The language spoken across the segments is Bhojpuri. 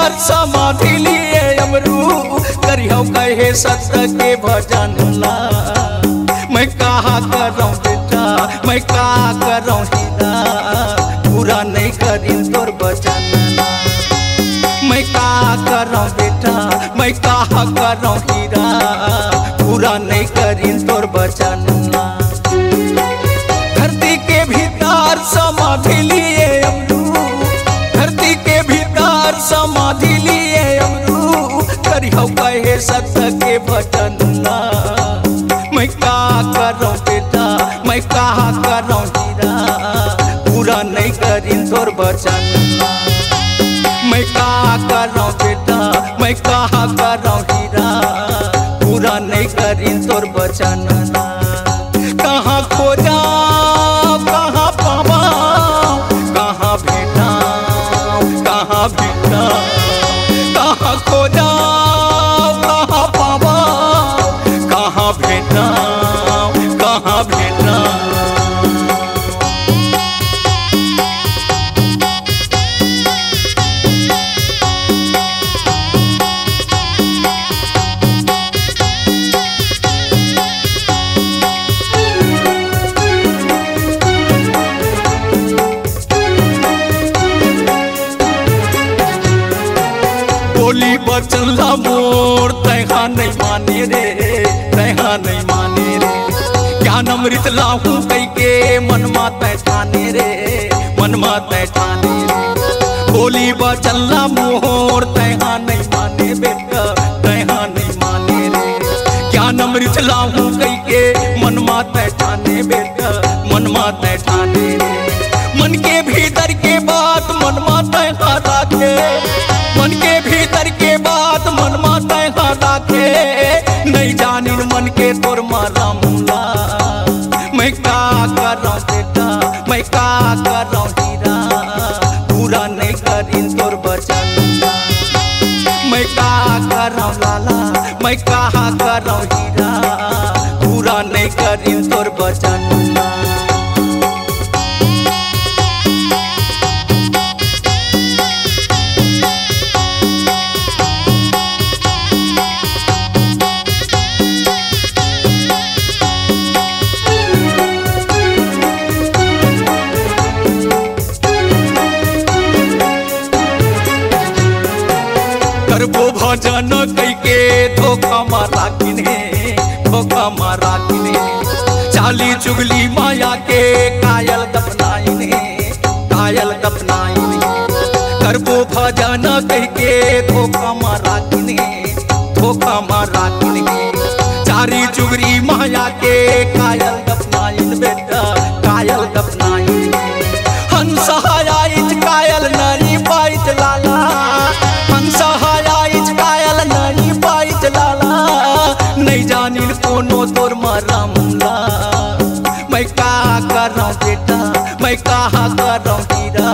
भीतर समाधि लिए अमरू करियो कहे सत्य के भजन ला। मैं कहा करूं बेटा मैं कहा करूं हीरा पूरा नहीं करी तोर वचन ला। मैं कहा करूं बेटा मैं कहा करूं हीरा पूरा नहीं करी तोर वचन ला। धरती के भीतर समाधि लिए अमरू धरती के भीतर समाधि लिए अमरू करियो कहे सत्य के भजन ला। मैं कहा करूं बेटा मैं कहा करूं हीरा पूरा नहीं करी तोर वचन ला। मैं कहा करूं बेटा मैं कहा करूं हीरा पूरा नहीं करी तोर वचन ला। कहाँ खोजा कहाँ पावा कहाँ भेटा कहाँ भेटा कहाँ खोजा कहाँ पावा कहाँ भेटा कहाँ भेटा। बोली बचला मोर तैहा नहीं माने रे तैहा नहीं माने रे ज्ञान अमृत लाहू कई के मनमा तै ठाने रे मनमा तै ठाने रे। बोली बचला मोर तैहा नहीं माने बेटा तैहा नहीं माने रे ज्ञान अमृत लाहू कई के मनमा तै ठाने बेटा मनमा तै ठाने रे। मन के भीतर के बात मनमा तै राखे मन के भीतर के बात मन माता राखे नहीं जानी मन के तोर मारा मुला। मैं का करूं बेटा मैं का करूं हीरा पूरा नहीं करी तोर वचन ला। मैं का करूं लाला मैं कहा करूं हीरा पूरा नहीं करी तोर वचन ला। करबो भजन कई के धोखा मारा किने धोखा मारा किने चाली चुगली माया के कायल दफनाइने कायल दफनाइने। करबो भजन कई के धोखा मारा किने धोखा मारा किने चारी चुगली माया के कायल दफनाइन बेटा कायल दफनाइन। हंस हयाइत कायल नारी पाइत लाला हंस हयाइत कायल नारी पाइत लाला नहीं जानी कोनो तोर मारा मुला। मैं कहा करूं बेटा मैं कहा करूं हीरा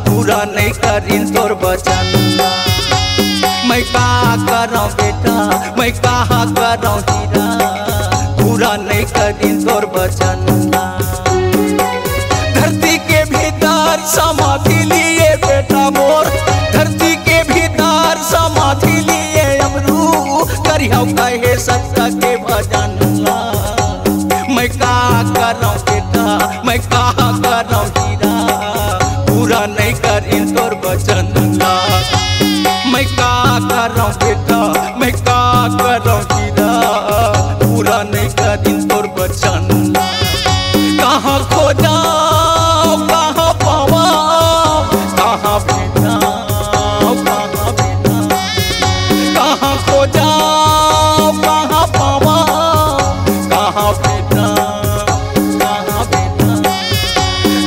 पूरा नहीं करी तोर वचन ला। मैं कहा करूं बेटा मैं कहा करूं हीरा पूरा नहीं करी तोर वचन ला। धरती के भीतर समाधि लिए बेटा मोर धरती के भीतर समाधि लिए अमरू करियो कहे सत्य के भजन ला। मैं कहा करूं बेटा मैं कहा करूं हीरा पूरा नहीं करी तोर वचन ला। मैं कहा करूं बेटा मैं कहा करूं हीरा पूरा नहीं करी तोर वचन ला। कहाँ खोजा कहाँ पावा कहाँ भेटा कहाँ भेटा कहाँ खोजा कहाँ पावा कहाँ भेटा कहाँ भेटा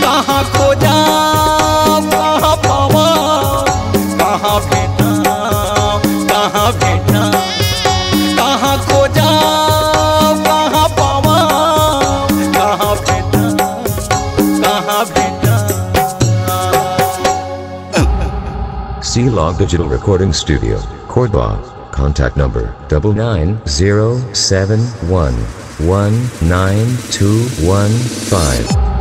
कहाँ खोजा कहाँ पावा कहाँ भेटा कहाँ भेटा कहाँ खोजा कहाँ पावा कहाँ भेटा कहाँ भेटा। C-Log Digital Recording Studio, Cordoba. Contact number 99071192115.